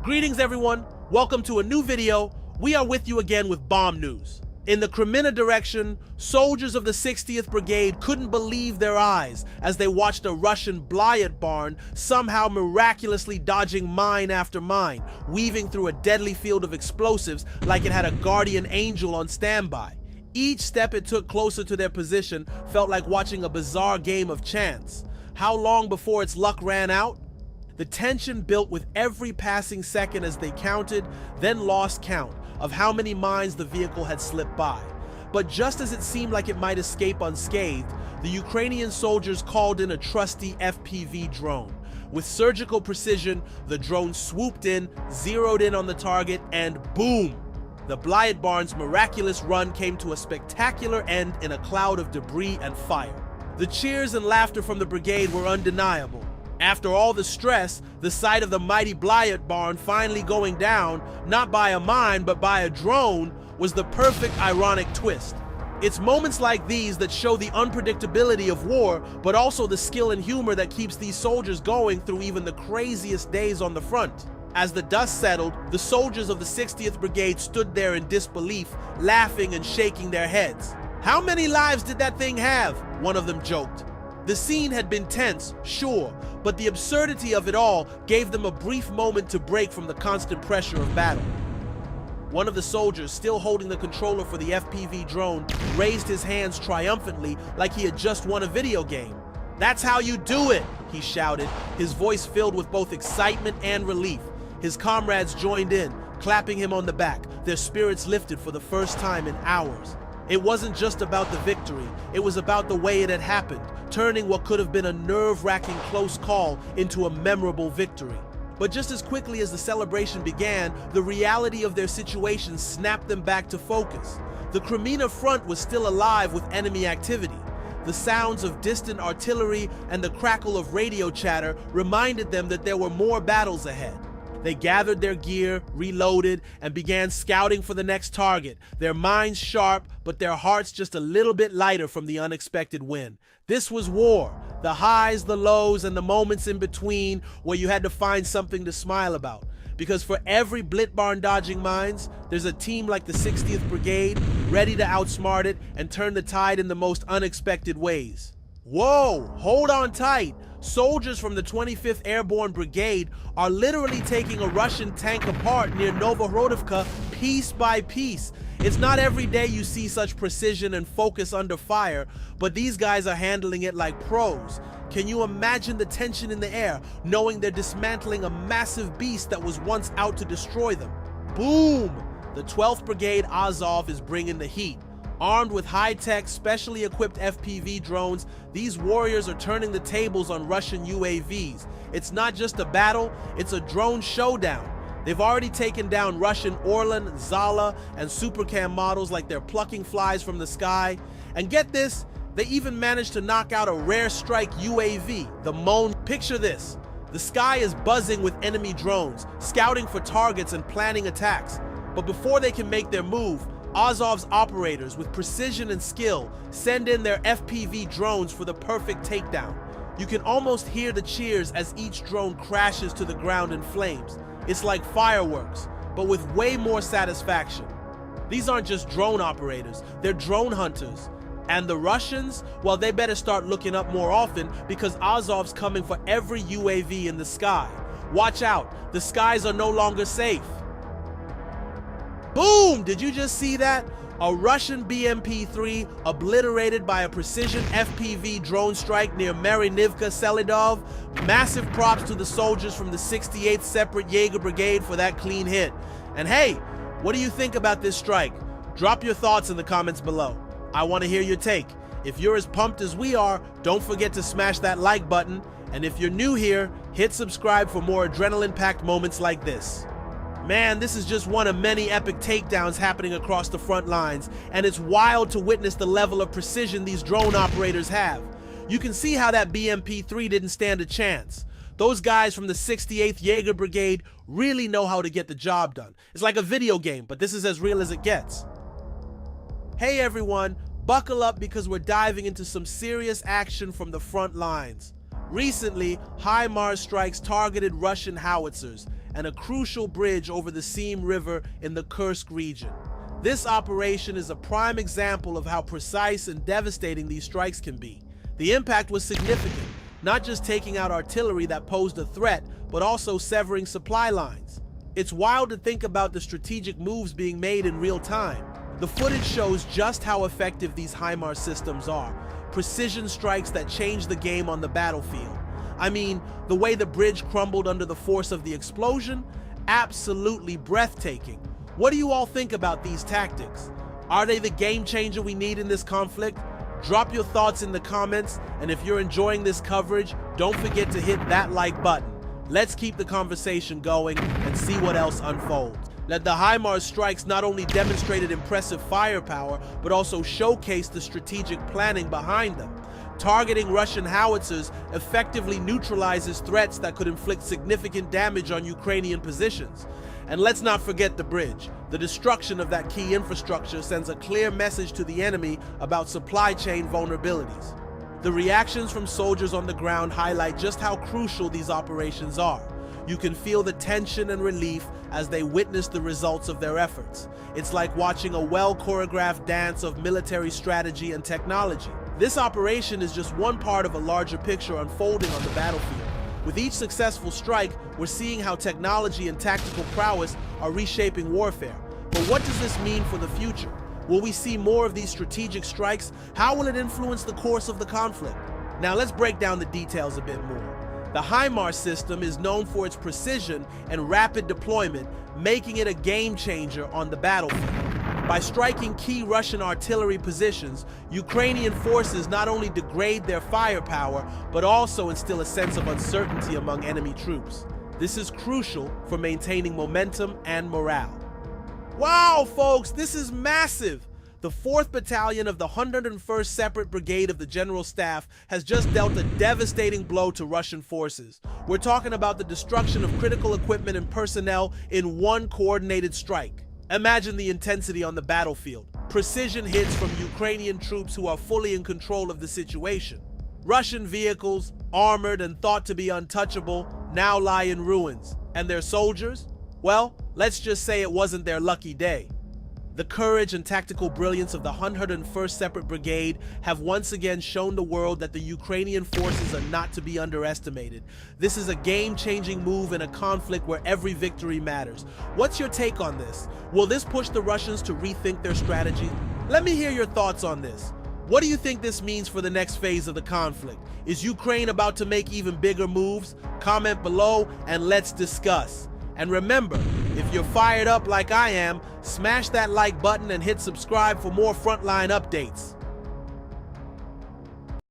Greetings everyone, welcome to a new video. We are with you again with bomb news. In the Kmina direction, soldiers of the 60th Brigade couldn't believe their eyes as they watched a Russian Brigade barn somehow miraculously dodging mine after mine, weaving through a deadly field of explosives like it had a guardian angel on standby. Each step it took closer to their position felt like watching a bizarre game of chance. How long before its luck ran out? The tension built with every passing second as they counted, then lost count of how many mines the vehicle had slipped by. But just as it seemed like it might escape unscathed, the Ukrainian soldiers called in a trusty FPV drone. With surgical precision, the drone swooped in, zeroed in on the target, and boom! The Brigade barn's miraculous run came to a spectacular end in a cloud of debris and fire. The cheers and laughter from the brigade were undeniable. After all the stress, the sight of the mighty Brigade barn finally going down, not by a mine but by a drone, was the perfect ironic twist. It's moments like these that show the unpredictability of war, but also the skill and humor that keeps these soldiers going through even the craziest days on the front. As the dust settled, the soldiers of the 60th Brigade stood there in disbelief, laughing and shaking their heads. "How many lives did that thing have?" one of them joked. The scene had been tense, sure, but the absurdity of it all gave them a brief moment to break from the constant pressure of battle. One of the soldiers, still holding the controller for the FPV drone, raised his hands triumphantly like he had just won a video game. "That's how you do it!" he shouted, his voice filled with both excitement and relief. His comrades joined in, clapping him on the back, their spirits lifted for the first time in hours. It wasn't just about the victory, it was about the way it had happened, turning what could have been a nerve-wracking close call into a memorable victory. But just as quickly as the celebration began, the reality of their situation snapped them back to focus. The Kmina front was still alive with enemy activity. The sounds of distant artillery and the crackle of radio chatter reminded them that there were more battles ahead. They gathered their gear, reloaded, and began scouting for the next target, their minds sharp, but their hearts just a little bit lighter from the unexpected win. This was war, the highs, the lows, and the moments in between where you had to find something to smile about. Because for every Blit barn dodging mines, there's a team like the 60th Brigade ready to outsmart it and turn the tide in the most unexpected ways. Whoa, hold on tight. Soldiers from the 25th Airborne Brigade are literally taking a Russian tank apart near Novohorodovka piece by piece. It's not every day you see such precision and focus under fire, but these guys are handling it like pros. Can you imagine the tension in the air, knowing they're dismantling a massive beast that was once out to destroy them? Boom! The 12th Brigade Azov is bringing the heat. Armed with high-tech, specially equipped FPV drones, these warriors are turning the tables on Russian UAVs. It's not just a battle, it's a drone showdown. They've already taken down Russian Orlan, Zala, and Supercam models like they're plucking flies from the sky. And get this, they even managed to knock out a rare strike UAV, the Mon. Picture this, the sky is buzzing with enemy drones, scouting for targets and planning attacks. But before they can make their move, Azov's operators, with precision and skill, send in their FPV drones for the perfect takedown. You can almost hear the cheers as each drone crashes to the ground in flames. It's like fireworks, but with way more satisfaction. These aren't just drone operators, they're drone hunters. And the Russians, well, they better start looking up more often because Azov's coming for every UAV in the sky. Watch out, the skies are no longer safe. Boom! Did you just see that? A Russian BMP-3 obliterated by a precision FPV drone strike near Marinivka, Selidov. Massive props to the soldiers from the 68th Separate Jaeger Brigade for that clean hit. And hey, what do you think about this strike? Drop your thoughts in the comments below. I want to hear your take. If you're as pumped as we are, don't forget to smash that like button. And if you're new here, hit subscribe for more adrenaline-packed moments like this. Man, this is just one of many epic takedowns happening across the front lines, and it's wild to witness the level of precision these drone operators have. You can see how that BMP-3 didn't stand a chance. Those guys from the 68th Jaeger Brigade really know how to get the job done. It's like a video game, but this is as real as it gets. Hey everyone, buckle up because we're diving into some serious action from the front lines. Recently, HIMARS strikes targeted Russian howitzers and a crucial bridge over the Seam River in the Kursk region. This operation is a prime example of how precise and devastating these strikes can be. The impact was significant, not just taking out artillery that posed a threat, but also severing supply lines. It's wild to think about the strategic moves being made in real time. The footage shows just how effective these HIMARS systems are. Precision strikes that change the game on the battlefield. I mean, the way the bridge crumbled under the force of the explosion? Absolutely breathtaking. What do you all think about these tactics? Are they the game changer we need in this conflict? Drop your thoughts in the comments, and if you're enjoying this coverage, don't forget to hit that like button. Let's keep the conversation going and see what else unfolds. That the HIMARS strikes not only demonstrated impressive firepower, but also showcased the strategic planning behind them. Targeting Russian howitzers effectively neutralizes threats that could inflict significant damage on Ukrainian positions. And let's not forget the bridge. The destruction of that key infrastructure sends a clear message to the enemy about supply chain vulnerabilities. The reactions from soldiers on the ground highlight just how crucial these operations are. You can feel the tension and relief as they witness the results of their efforts. It's like watching a well-choreographed dance of military strategy and technology. This operation is just one part of a larger picture unfolding on the battlefield. With each successful strike, we're seeing how technology and tactical prowess are reshaping warfare. But what does this mean for the future? Will we see more of these strategic strikes? How will it influence the course of the conflict? Now let's break down the details a bit more. The HIMARS system is known for its precision and rapid deployment, making it a game changer on the battlefield. By striking key Russian artillery positions, Ukrainian forces not only degrade their firepower, but also instill a sense of uncertainty among enemy troops. This is crucial for maintaining momentum and morale. Wow, folks, this is massive! The 4th Battalion of the 101st Separate Brigade of the General Staff has just dealt a devastating blow to Russian forces. We're talking about the destruction of critical equipment and personnel in one coordinated strike. Imagine the intensity on the battlefield. Precision hits from Ukrainian troops who are fully in control of the situation. Russian vehicles, armored and thought to be untouchable, now lie in ruins. And their soldiers? Well, let's just say it wasn't their lucky day. The courage and tactical brilliance of the 101st Separate Brigade have once again shown the world that the Ukrainian forces are not to be underestimated. This is a game-changing move in a conflict where every victory matters. What's your take on this? Will this push the Russians to rethink their strategy? Let me hear your thoughts on this. What do you think this means for the next phase of the conflict? Is Ukraine about to make even bigger moves? Comment below and let's discuss. And remember, if you're fired up like I am, smash that like button and hit subscribe for more frontline updates.